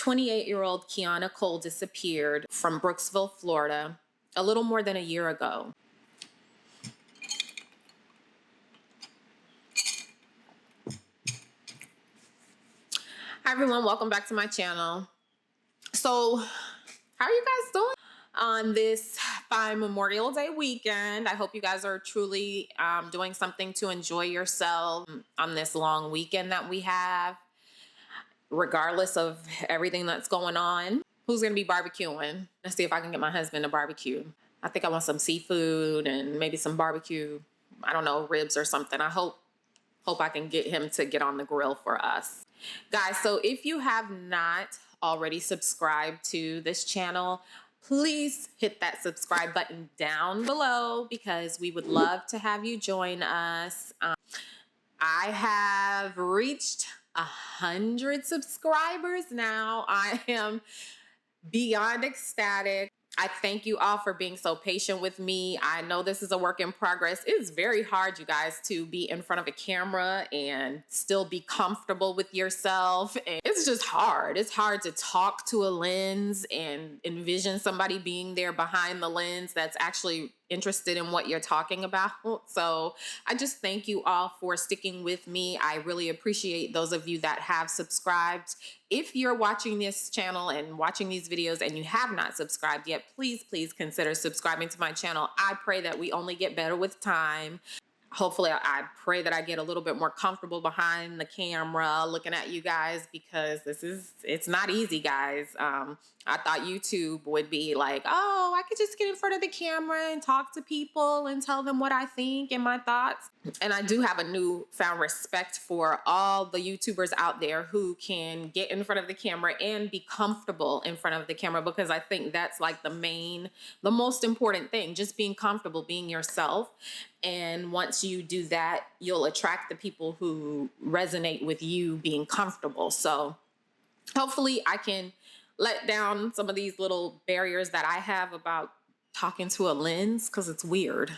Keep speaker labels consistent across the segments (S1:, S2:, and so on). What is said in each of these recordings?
S1: 28-year-old Keyonna Cole disappeared from Brooksville, Florida, a little more than a year ago. Hi everyone, welcome back to my channel. So, how are you guys doing on this fine Memorial Day weekend? I hope you guys are truly doing something to enjoy yourself on this long weekend that we have, regardless of everything that's going on. Who's gonna be barbecuing? Let's see if I can get my husband to barbecue. I think I want some seafood and maybe some barbecue, I don't know, ribs or something. I hope I can get him to get on the grill for us. Guys, so if you have not already subscribed to this channel, please hit that subscribe button down below because we would love to have you join us. I have reached 100 subscribers now. I am beyond ecstatic. I thank you all for being so patient with me. I know this is a work in progress. It's very hard, you guys, to be in front of a camera and still be comfortable with yourself. And it's just hard. It's hard to talk to a lens and envision somebody being there behind the lens that's actually interested in what you're talking about. So I just thank you all for sticking with me. I really appreciate those of you that have subscribed. If you're watching this channel and watching these videos and you have not subscribed yet, please consider subscribing to my channel. I pray that we only get better with time. Hopefully, I pray that I get a little bit more comfortable behind the camera looking at you guys, because it's not easy, guys. I thought YouTube would be like, oh, I could just get in front of the camera and talk to people and tell them what I think and my thoughts. And I do have a newfound respect for all the YouTubers out there who can get in front of the camera and be comfortable in front of the camera, because I think that's like the most important thing, just being comfortable, being yourself. And once you do that, you'll attract the people who resonate with you being comfortable. So hopefully I can let down some of these little barriers that I have about talking to a lens, because it's weird.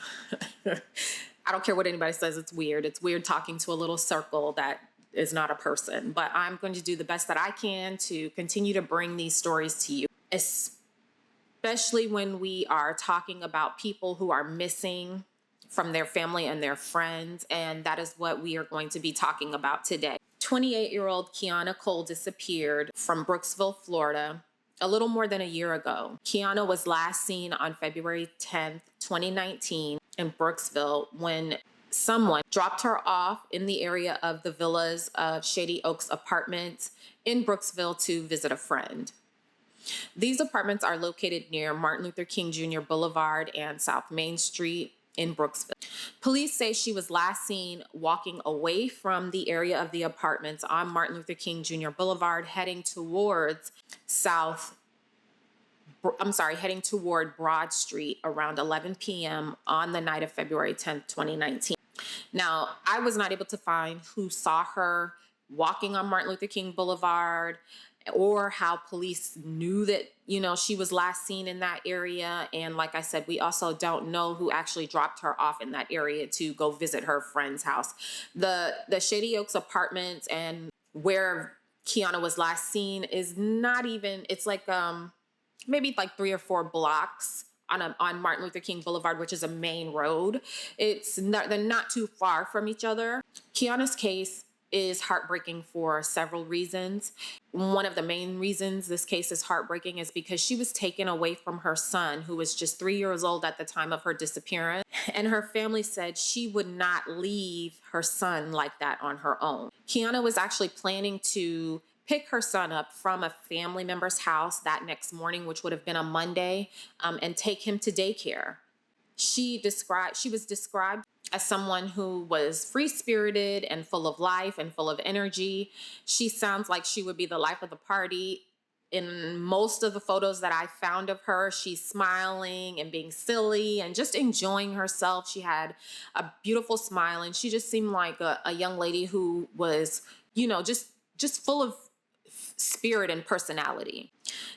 S1: I don't care what anybody says, it's weird. It's weird talking to a little circle that is not a person. But I'm going to do the best that I can to continue to bring these stories to you, especially when we are talking about people who are missing from their family and their friends. And that is what we are going to be talking about today. 28-year-old Keyonna Cole disappeared from Brooksville, Florida, a little more than a year ago. Keyonna was last seen on February 10th, 2019 in Brooksville when someone dropped her off in the area of the villas of Shady Oaks Apartments in Brooksville to visit a friend. These apartments are located near Martin Luther King Jr. Boulevard and South Main Street in Brooksville. Police say she was last seen walking away from the area of the apartments on Martin Luther King Jr. Boulevard, heading toward Broad Street around 11 p.m. on the night of February 10th, 2019. Now, I was not able to find who saw her walking on Martin Luther King Boulevard, or how police knew that, she was last seen in that area. And like I said, we also don't know who actually dropped her off in that area to go visit her friend's house. The Shady Oaks Apartments and where Keyonna was last seen is not even, it's like maybe like 3 or 4 blocks on Martin Luther King Boulevard, which is a main road. They're not too far from each other. Keyonna's case is heartbreaking for several reasons. One of the main reasons this case is heartbreaking is because she was taken away from her son, who was just 3 years old at the time of her disappearance. And her family said she would not leave her son like that on her own. Keyonna was actually planning to pick her son up from a family member's house that next morning, which would have been a Monday, and take him to daycare. She was described as someone who was free-spirited and full of life and full of energy. She sounds like she would be the life of the party. In most of the photos that I found of her, she's smiling and being silly and just enjoying herself. She had a beautiful smile, and she just seemed like a young lady who was, just full of spirit and personality.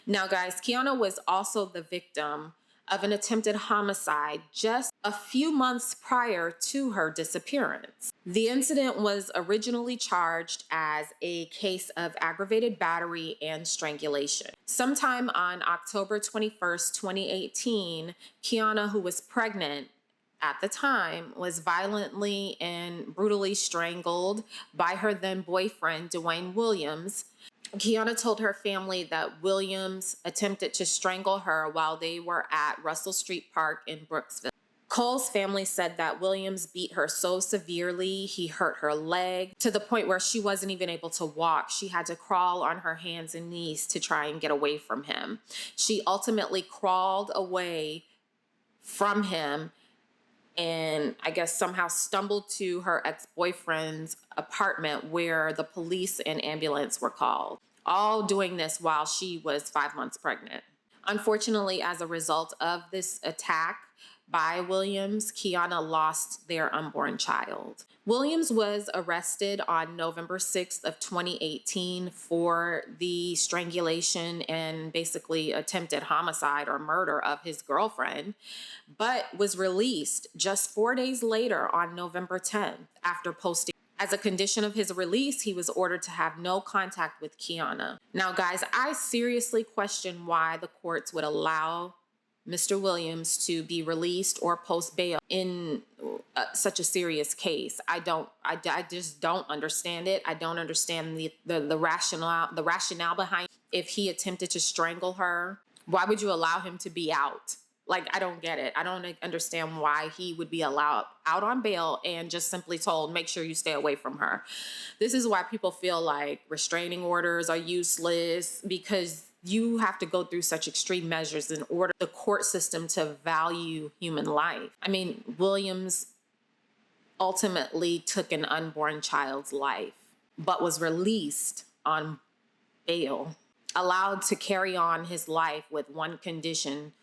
S1: Now, guys, Keyonna was also the victim of an attempted homicide just a few months prior to her disappearance. The incident was originally charged as a case of aggravated battery and strangulation. Sometime on October 21st, 2018, Keyonna, who was pregnant at the time, was violently and brutally strangled by her then boyfriend, Dwayne Williams. Keyonna told her family that Williams attempted to strangle her while they were at Russell Street Park in Brooksville. Cole's family said that Williams beat her so severely, he hurt her leg to the point where she wasn't even able to walk. She had to crawl on her hands and knees to try and get away from him. She ultimately crawled away from him and I guess somehow stumbled to her ex-boyfriend's apartment where the police and ambulance were called. All doing this while she was 5 months pregnant. Unfortunately, as a result of this attack by Williams, Keyonna lost their unborn child. Williams was arrested on November 6th of 2018 for the strangulation and basically attempted homicide or murder of his girlfriend, but was released just 4 days later on November 10th after posting. As a condition of his release, he was ordered to have no contact with Keyonna. Now, guys, I seriously question why the courts would allow Mr. Williams to be released or post bail in such a serious case. I just don't understand it. I don't understand the rationale behind it. If he attempted to strangle her, why would you allow him to be out? Like, I don't get it. I don't understand why he would be allowed out on bail and just simply told, make sure you stay away from her. This is why people feel like restraining orders are useless, because you have to go through such extreme measures in order for the court system to value human life. I mean, Williams ultimately took an unborn child's life, but was released on bail, allowed to carry on his life with one condition: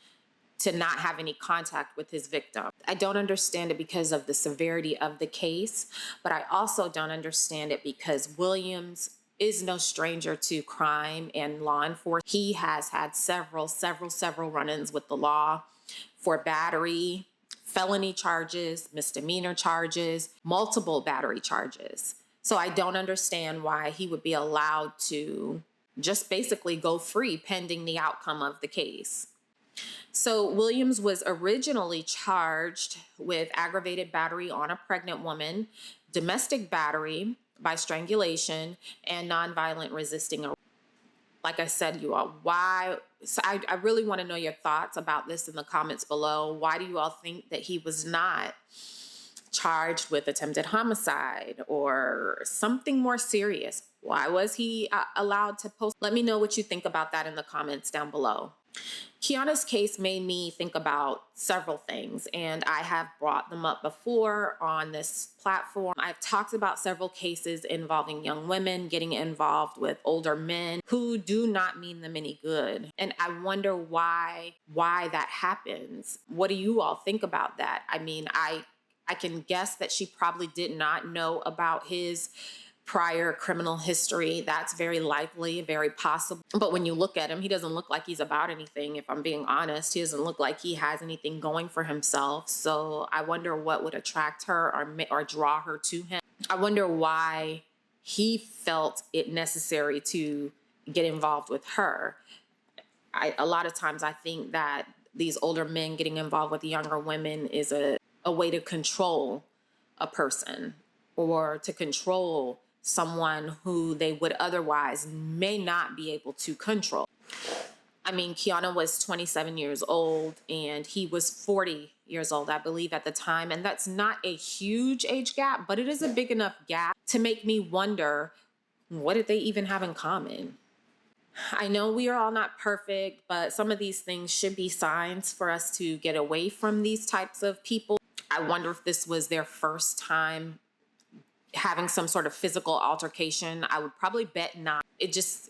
S1: to not have any contact with his victim. I don't understand it because of the severity of the case, but I also don't understand it because Williams is no stranger to crime and law enforcement. He has had several run-ins with the law for battery, felony charges, misdemeanor charges, multiple battery charges. So I don't understand why he would be allowed to just basically go free pending the outcome of the case. So Williams was originally charged with aggravated battery on a pregnant woman, domestic battery by strangulation, and nonviolent resisting arrest. Like I said, you all, why? So I really want to know your thoughts about this in the comments below. Why do you all think that he was not charged with attempted homicide or something more serious? Why was he allowed to post? Let me know what you think about that in the comments down below. Keyonna's case made me think about several things, and I have brought them up before on this platform. I've talked about several cases involving young women getting involved with older men who do not mean them any good. And I wonder why that happens. What do you all think about that? I mean, I can guess that she probably did not know about his prior criminal history. That's very likely, very possible. But when you look at him, he doesn't look like he's about anything. If I'm being honest, he doesn't look like he has anything going for himself. So I wonder what would attract her or draw her to him. I wonder why he felt it necessary to get involved with her. A lot of times I think that these older men getting involved with younger women is a way to control a person or to control someone who they would otherwise may not be able to control. I mean, Keyonna was 27 years old and he was 40 years old, I believe, at the time. And that's not a huge age gap, but it is a big enough gap to make me wonder, what did they even have in common? I know we are all not perfect, but some of these things should be signs for us to get away from these types of people. I wonder if this was their first time having some sort of physical altercation. I would probably bet not. It's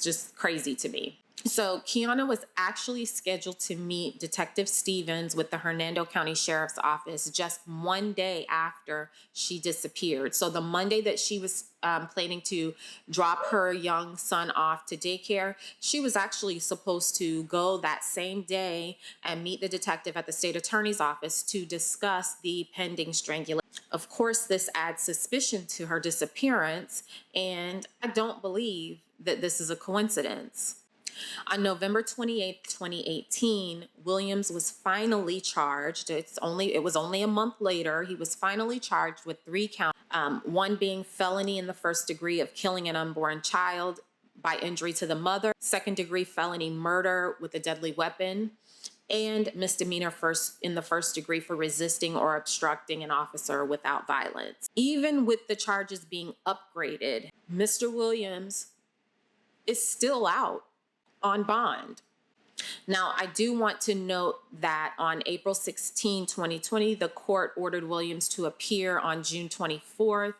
S1: just crazy to me. So Keyonna was actually scheduled to meet Detective Stevens with the Hernando County Sheriff's Office just one day after she disappeared. So the Monday that she was planning to drop her young son off to daycare, she was actually supposed to go that same day and meet the detective at the state attorney's office to discuss the pending strangulation. Of course, this adds suspicion to her disappearance, and I don't believe that this is a coincidence. On November 28th, 2018, Williams was finally charged. It was only a month later. He was finally charged with 3 counts, one being felony in the first degree of killing an unborn child by injury to the mother, second degree felony murder with a deadly weapon, and misdemeanor in the first degree for resisting or obstructing an officer without violence. Even with the charges being upgraded, Mr. Williams is still out on bond. Now, I do want to note that on April 16, 2020, the court ordered Williams to appear on June 24th,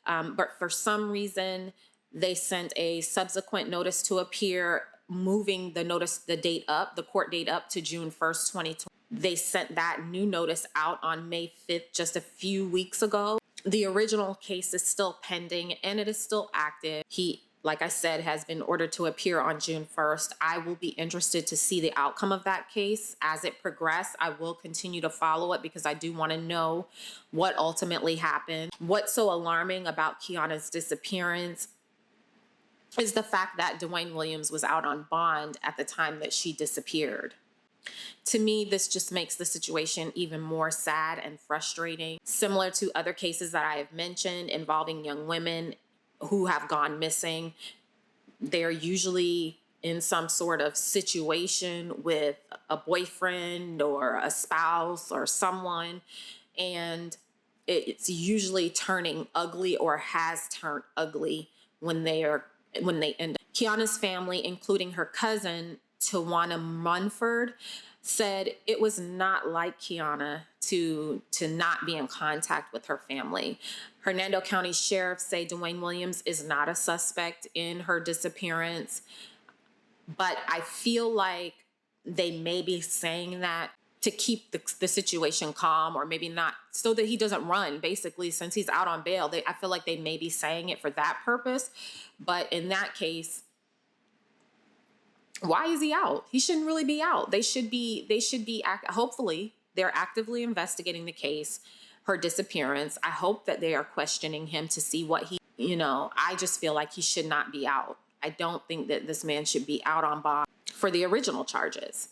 S1: but for some reason, they sent a subsequent notice to appear, moving the court date up to June 1st, 2020. They sent that new notice out on May 5th, just a few weeks ago. The original case is still pending and it is still active. He, like I said, has been ordered to appear on June 1st. I will be interested to see the outcome of that case as it progresses. I will continue to follow it because I do want to know what ultimately happened. What's so alarming about Keyonna's disappearance is the fact that Dwayne Williams was out on bond at the time that she disappeared. To me, this just makes the situation even more sad and frustrating. Similar to other cases that I have mentioned involving young women who have gone missing, they're usually in some sort of situation with a boyfriend or a spouse or someone, and it's usually turning ugly or has turned ugly when they end up. Keyonna's family, including her cousin Tawana Munford, said it was not like Keyonna to not be in contact with her family. Hernando County Sheriff say Dwayne Williams is not a suspect in her disappearance, but I feel like they may be saying that to keep the situation calm, or maybe not, so that he doesn't run, basically, since he's out on bail. I feel like they may be saying it for that purpose, but in that case, why is he out? He shouldn't really be out. Hopefully they're actively investigating the case, her disappearance. I hope that they are questioning him to see what I just feel like he should not be out. I don't think that this man should be out on bond for the original charges.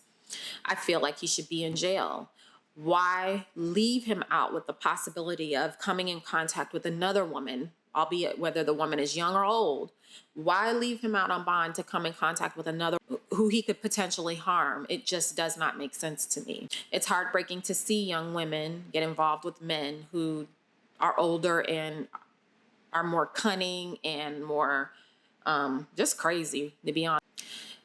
S1: I feel like he should be in jail. Why leave him out with the possibility of coming in contact with another woman, albeit whether the woman is young or old? Why leave him out on bond to come in contact with another who he could potentially harm? It just does not make sense to me. It's heartbreaking to see young women get involved with men who are older and are more cunning and more just crazy, to be honest.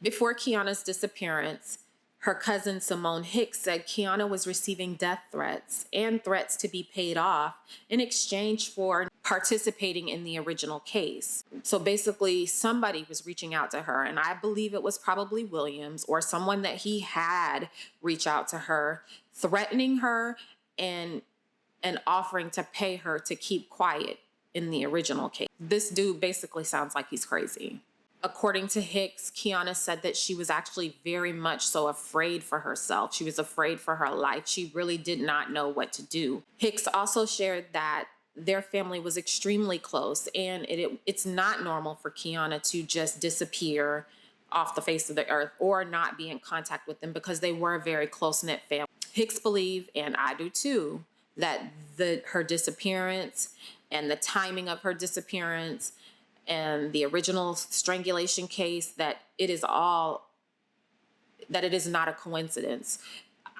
S1: Before Keyonna's disappearance, her cousin Simone Hicks said Keyonna was receiving death threats and threats to be paid off in exchange for participating in the original case. So basically, somebody was reaching out to her, and I believe it was probably Williams or someone that he had reach out to her, threatening her and offering to pay her to keep quiet in the original case. This dude basically sounds like he's crazy. According to Hicks, Keyonna said that she was actually very much so afraid for herself. She was afraid for her life. She really did not know what to do. Hicks also shared that their family was extremely close, and it's not normal for Keyonna to just disappear off the face of the earth or not be in contact with them, because they were a very close-knit family. Hicks believed, and I do too, that her disappearance and the timing of her disappearance and the original strangulation case, that it is not a coincidence.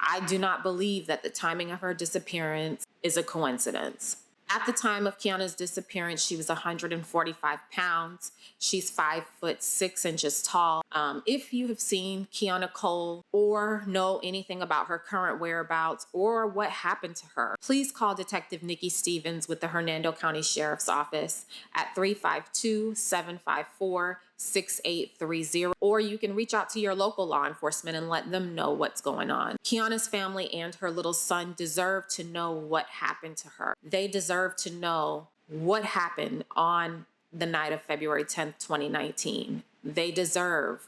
S1: I do not believe that the timing of her disappearance is a coincidence. At the time of Keyonna's disappearance, she was 145 pounds. She's 5'6" tall. If you have seen Keyonna Cole or know anything about her current whereabouts or what happened to her, please call Detective Nikki Stevens with the Hernando County Sheriff's Office at 352-754 6830, or you can reach out to your local law enforcement and let them know what's going on. Keyonna's family and her little son deserve to know what happened to her. They deserve to know what happened on the night of February 10th, 2019. They deserve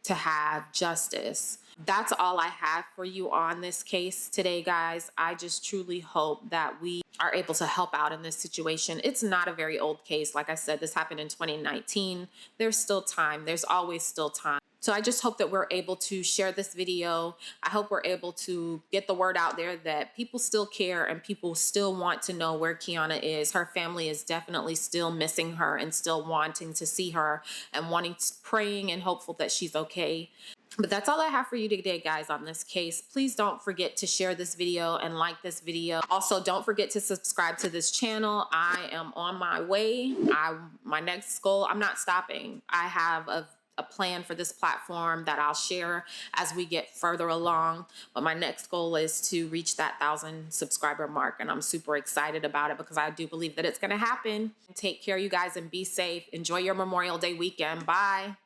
S1: to have justice. That's all I have for you on this case today, guys. I just truly hope that we are able to help out in this situation. It's not a very old case. Like I said, this happened in 2019. There's still time. There's always still time. So I just hope that we're able to share this video. I hope we're able to get the word out there that people still care and people still want to know where Keyonna is. Her family is definitely still missing her and still wanting to see her and praying and hopeful that she's okay. But that's all I have for you today, guys, on this case. Please don't forget to share this video and like this video. Also, don't forget to subscribe to this channel. I am on my way. My next goal, I'm not stopping. I have a plan for this platform that I'll share as we get further along. But my next goal is to reach that 1,000 subscriber mark. And I'm super excited about it because I do believe that it's going to happen. Take care, you guys, and be safe. Enjoy your Memorial Day weekend. Bye.